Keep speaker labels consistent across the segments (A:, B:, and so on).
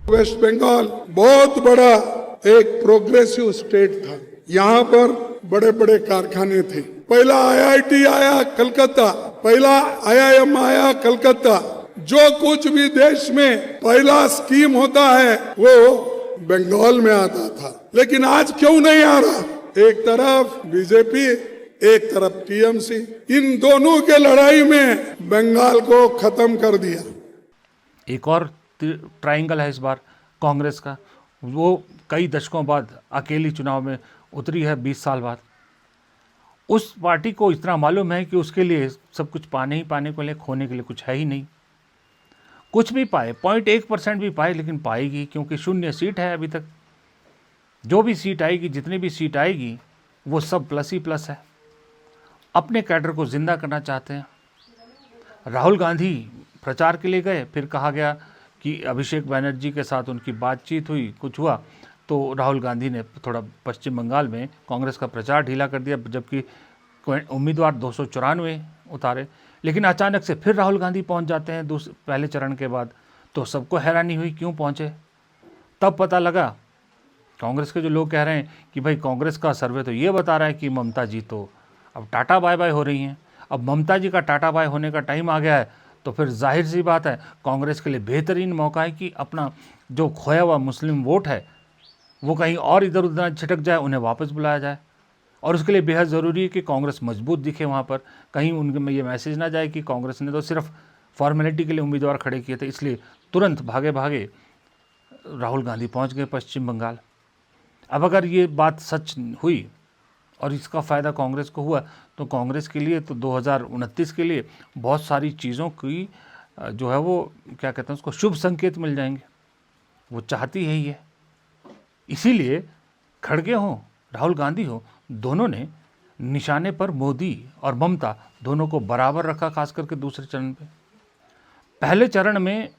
A: Waste Bengal बहुत बड़ा एक प्रोग्रेसिव स्टेट था। यहाँ पर बड़े बड़े कारखाने थे। पहला आईआईटी आया कलकत्ता, पहला आईआईएम आया कलकत्ता। जो कुछ भी देश में पहला स्कीम होता है वो बंगाल में आता था, लेकिन आज क्यों नहीं आ रहा? एक तरफ बीजेपी, एक तरफ टीएमसी, इन दोनों के लड़ाई में बंगाल को खत्म कर दिया।
B: एक और ट्रायंगल है इस बार कांग्रेस का, वो कई दशकों बाद अकेली चुनाव में उतरी है 20 साल बाद। उस पार्टी को इतना मालूम है कि उसके लिए सब कुछ पाने ही पाने को लिए, खोने के लिए कुछ है ही नहीं। कुछ भी पाए, 0.1% भी पाए, लेकिन पाएगी, क्योंकि 0 सीट है अभी तक। जो भी सीट आएगी, जितनी भी सीट आएगी, वो सब प्लस ही प्लस है। अपने कैडर को जिंदा करना चाहते हैं। राहुल गांधी प्रचार के लिए गए, फिर कहा गया कि अभिषेक बनर्जी के साथ उनकी बातचीत हुई, कुछ हुआ, तो राहुल गांधी ने थोड़ा पश्चिम बंगाल में कांग्रेस का प्रचार ढीला कर दिया, जबकि उम्मीदवार 294 उतारे। लेकिन अचानक से फिर राहुल गांधी पहुंच जाते हैं पहले चरण के बाद, तो सबको हैरानी हुई क्यों पहुंचे। तब पता लगा, कांग्रेस के जो लोग कह रहे हैं कि भाई कांग्रेस का सर्वे तो ये बता रहा है कि ममता जी तो अब टाटा बाय बाय हो रही हैं। अब ममता जी का टाटा बाय होने का टाइम आ गया है, तो फिर जाहिर सी बात है कांग्रेस के लिए बेहतरीन मौका है कि अपना जो खोया हुआ मुस्लिम वोट है वो कहीं और इधर उधर छिटक जाए, उन्हें वापस बुलाया जाए। और उसके लिए बेहद ज़रूरी है कि कांग्रेस मजबूत दिखे वहाँ पर, कहीं उनके में ये मैसेज ना जाए कि कांग्रेस ने तो सिर्फ फॉर्मेलिटी के लिए उम्मीदवार खड़े किए थे। इसलिए तुरंत भागे भागे राहुल गांधी पहुँच गए पश्चिम बंगाल। अब अगर ये बात सच हुई और इसका फ़ायदा कांग्रेस को हुआ, तो कांग्रेस के लिए तो 2029 के लिए बहुत सारी चीज़ों की जो है वो क्या कहते हैं उसको शुभ संकेत मिल जाएंगे। वो चाहती है ये, इसीलिए खड़गे हों, राहुल गांधी हो, दोनों ने निशाने पर मोदी और ममता दोनों को बराबर रखा, खास करके दूसरे चरण पे। पहले चरण में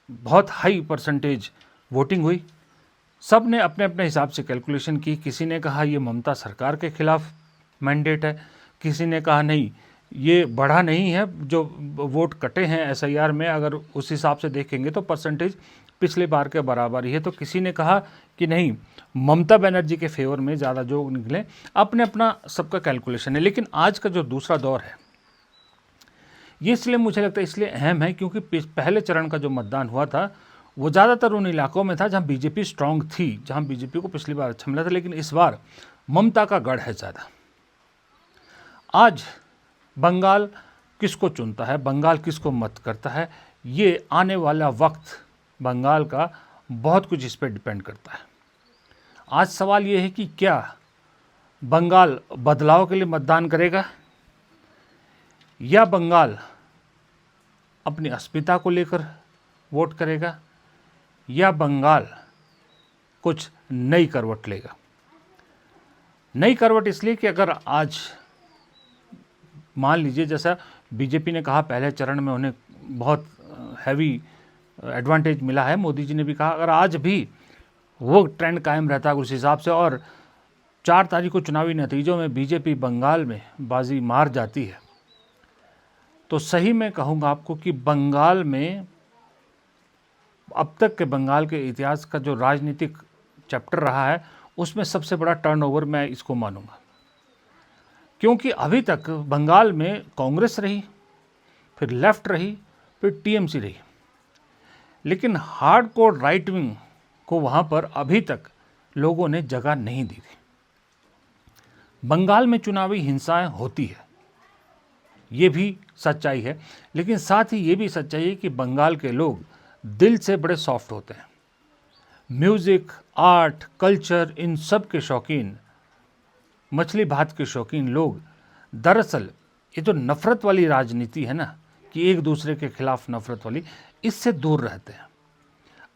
B: बहुत हाई परसेंटेज वोटिंग हुई, सब ने अपने अपने हिसाब से कैलकुलेशन की। किसी ने कहा ये ममता सरकार के खिलाफ मैंडेट है, किसी ने कहा नहीं ये बढ़ा नहीं है, जो वोट कटे हैं एसआईआर में अगर उस हिसाब से देखेंगे तो परसेंटेज पिछले बार के बराबर ही है। तो किसी ने कहा कि नहीं ममता बनर्जी के फेवर में ज़्यादा जो निकले, अपने अपना सबका कैलकुलेशन है। लेकिन आज का जो दूसरा दौर है ये इसलिए मुझे लगता है इसलिए अहम है क्योंकि पहले चरण का जो मतदान हुआ था वो ज़्यादातर उन इलाकों में था जहां बीजेपी स्ट्रांग थी, जहां बीजेपी को पिछली बार अच्छा मिला था। लेकिन इस बार ममता का गढ़ है ज़्यादा। आज बंगाल किसको चुनता है, बंगाल किसको मत करता है, ये आने वाला वक्त बंगाल का बहुत कुछ इस पर डिपेंड करता है। आज सवाल ये है कि क्या बंगाल बदलाव के लिए मतदान करेगा या बंगाल अपनी अस्मिता को लेकर वोट करेगा, या बंगाल कुछ नई करवट लेगा। नई करवट इसलिए कि अगर आज मान लीजिए जैसा बीजेपी ने कहा पहले चरण में उन्हें बहुत हैवी एडवांटेज मिला है, मोदी जी ने भी कहा अगर आज भी वो ट्रेंड कायम रहता है उस हिसाब से और 4 तारीख को चुनावी नतीजों में बीजेपी बंगाल में बाजी मार जाती है, तो सही मैं कहूँगा आपको कि बंगाल में अब तक के बंगाल के इतिहास का जो राजनीतिक चैप्टर रहा है उसमें सबसे बड़ा टर्नओवर मैं इसको मानूंगा। क्योंकि अभी तक बंगाल में कांग्रेस रही, फिर लेफ्ट रही, फिर टीएमसी रही, लेकिन हार्डकोर राइट विंग को वहाँ पर अभी तक लोगों ने जगह नहीं दी थी। बंगाल में चुनावी हिंसाएं होती है, ये भी सच्चाई है, लेकिन साथ ही ये भी सच्चाई है कि बंगाल के लोग दिल से बड़े सॉफ्ट होते हैं। म्यूज़िक, आर्ट, कल्चर, इन सब के शौकीन, मछली भात के शौकीन लोग दरअसल ये जो नफ़रत वाली राजनीति है ना कि एक दूसरे के खिलाफ नफ़रत वाली, इससे दूर रहते हैं।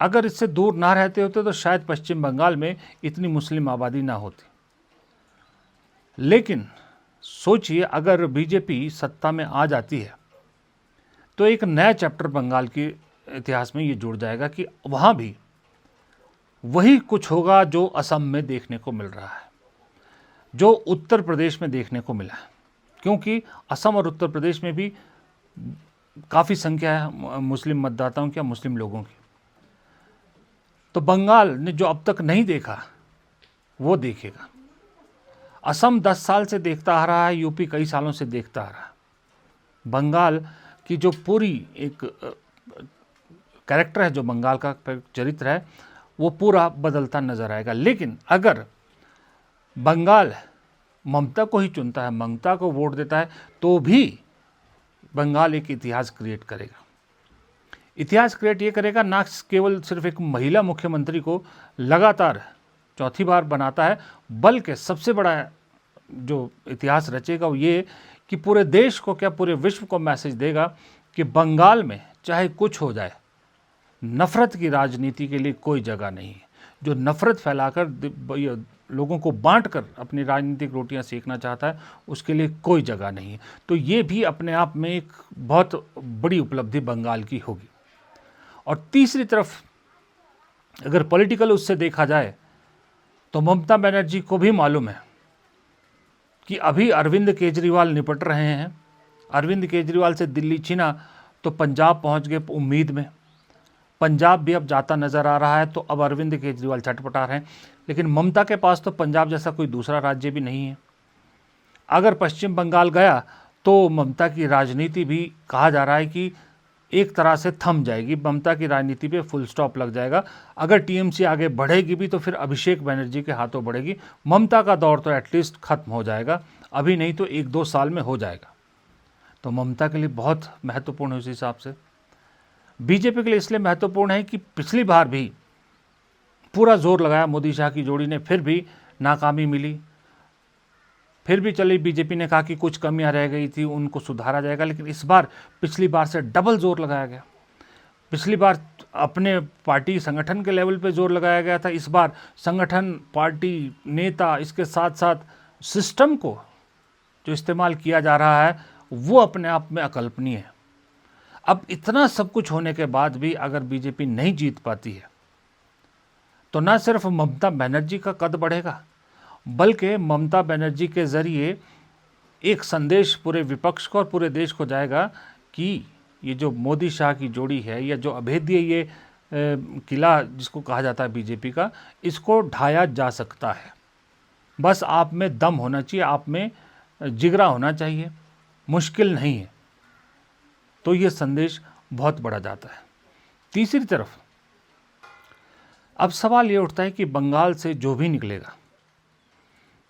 B: अगर इससे दूर ना रहते होते तो शायद पश्चिम बंगाल में इतनी मुस्लिम आबादी ना होती। लेकिन सोचिए अगर बीजेपी सत्ता में आ जाती है तो एक नया चैप्टर बंगाल के इतिहास में ये जुड़ जाएगा कि वहाँ भी वही कुछ होगा जो असम में देखने को मिल रहा है, जो उत्तर प्रदेश में देखने को मिला है। क्योंकि असम और उत्तर प्रदेश में भी काफ़ी संख्या है मुस्लिम मतदाताओं की या मुस्लिम लोगों की। तो बंगाल ने जो अब तक नहीं देखा वो देखेगा। असम 10 साल से देखता आ रहा है, यूपी कई सालों से देखता आ रहा है। बंगाल की जो पूरी एक कैरेक्टर है, जो बंगाल का चरित्र है, वो पूरा बदलता नजर आएगा। लेकिन अगर बंगाल ममता को ही चुनता है, ममता को वोट देता है, तो भी बंगाल एक इतिहास क्रिएट करेगा। इतिहास क्रिएट ये करेगा, ना केवल सिर्फ एक महिला मुख्यमंत्री को लगातार चौथी बार बनाता है, बल्कि सबसे बड़ा जो इतिहास रचेगा वो ये कि पूरे देश को क्या, पूरे विश्व को मैसेज देगा कि बंगाल में चाहे कुछ हो जाए, नफरत की राजनीति के लिए कोई जगह नहीं है। जो नफरत फैलाकर लोगों को बांटकर अपनी राजनीतिक रोटियां सेकना चाहता है, उसके लिए कोई जगह नहीं है। तो ये भी अपने आप में एक बहुत बड़ी उपलब्धि बंगाल की होगी। और तीसरी तरफ अगर पॉलिटिकल उससे देखा जाए तो ममता बनर्जी को भी मालूम है कि अभी अरविंद केजरीवाल निपट रहे हैं। अरविंद केजरीवाल से दिल्ली छीना तो पंजाब पहुंच गए उम्मीद में, पंजाब भी अब जाता नज़र आ रहा है, तो अब अरविंद केजरीवाल छटपटा रहे हैं। लेकिन ममता के पास तो पंजाब जैसा कोई दूसरा राज्य भी नहीं है। अगर पश्चिम बंगाल गया तो ममता की राजनीति भी कहा जा रहा है कि एक तरह से थम जाएगी, ममता की राजनीति पे फुल स्टॉप लग जाएगा। अगर टीएमसी आगे बढ़ेगी भी तो फिर अभिषेक बनर्जी के हाथों बढ़ेगी। ममता का दौर तो एटलीस्ट खत्म हो जाएगा, अभी नहीं तो 1-2 साल में हो जाएगा। तो ममता के लिए बहुत महत्वपूर्ण है उस हिसाब से। बीजेपी के लिए इसलिए महत्वपूर्ण है कि पिछली बार भी पूरा जोर लगाया मोदी शाह की जोड़ी ने, फिर भी नाकामी मिली। फिर भी चली, बीजेपी ने कहा कि कुछ कमियां रह गई थी, उनको सुधारा जाएगा। लेकिन इस बार पिछली बार से डबल जोर लगाया गया। पिछली बार अपने पार्टी संगठन के लेवल पे जोर लगाया गया था, इस बार संगठन, पार्टी, नेता, इसके साथ साथ सिस्टम को जो इस्तेमाल किया जा रहा है वो अपने आप में अकल्पनीय है। अब इतना सब कुछ होने के बाद भी अगर बीजेपी नहीं जीत पाती है तो ना सिर्फ ममता बनर्जी का कद बढ़ेगा, बल्कि ममता बनर्जी के ज़रिए एक संदेश पूरे विपक्ष को और पूरे देश को जाएगा कि ये जो मोदी शाह की जोड़ी है, या जो अभेद्य ये किला जिसको कहा जाता है बीजेपी का, इसको ढाया जा सकता है। बस आप में दम होना चाहिए, आप में जिगरा होना चाहिए, मुश्किल नहीं है। तो ये संदेश बहुत बड़ा जाता है। तीसरी तरफ अब सवाल ये उठता है कि बंगाल से जो भी निकलेगा,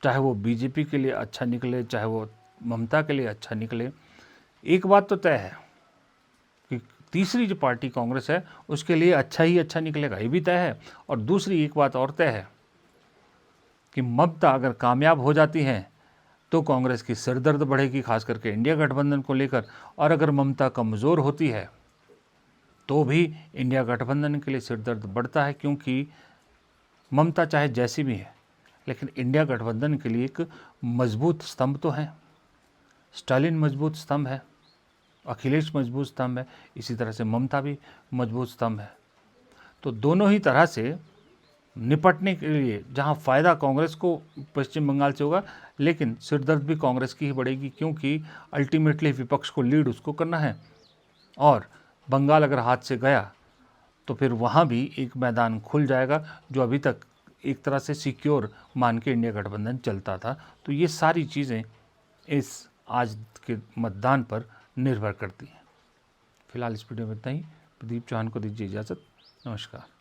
B: चाहे वो बीजेपी के लिए अच्छा निकले, चाहे वो ममता के लिए अच्छा निकले, एक बात तो तय है कि तीसरी जो पार्टी कांग्रेस है उसके लिए अच्छा ही अच्छा निकलेगा, ये भी तय है। और दूसरी एक बात और तय है कि ममता अगर कामयाब हो जाती हैं तो कांग्रेस की सिरदर्द बढ़ेगी, खास करके इंडिया गठबंधन को लेकर। और अगर ममता कमज़ोर होती है तो भी इंडिया गठबंधन के लिए सिरदर्द बढ़ता है, क्योंकि ममता चाहे जैसी भी है लेकिन इंडिया गठबंधन के लिए एक मजबूत स्तंभ तो है। स्टालिन मजबूत स्तंभ है, अखिलेश मजबूत स्तंभ है, इसी तरह से ममता भी मजबूत स्तंभ है। तो दोनों ही तरह से निपटने के लिए जहां फ़ायदा कांग्रेस को पश्चिम बंगाल से होगा, लेकिन सिरदर्द भी कांग्रेस की ही बढ़ेगी, क्योंकि अल्टीमेटली विपक्ष को लीड उसको करना है। और बंगाल अगर हाथ से गया तो फिर वहाँ भी एक मैदान खुल जाएगा जो अभी तक एक तरह से सिक्योर मान के इंडिया गठबंधन चलता था। तो ये सारी चीज़ें इस आज के मतदान पर निर्भर करती हैं। फिलहाल इस वीडियो में इतना ही। प्रदीप चौहान को दीजिए इजाज़त। नमस्कार।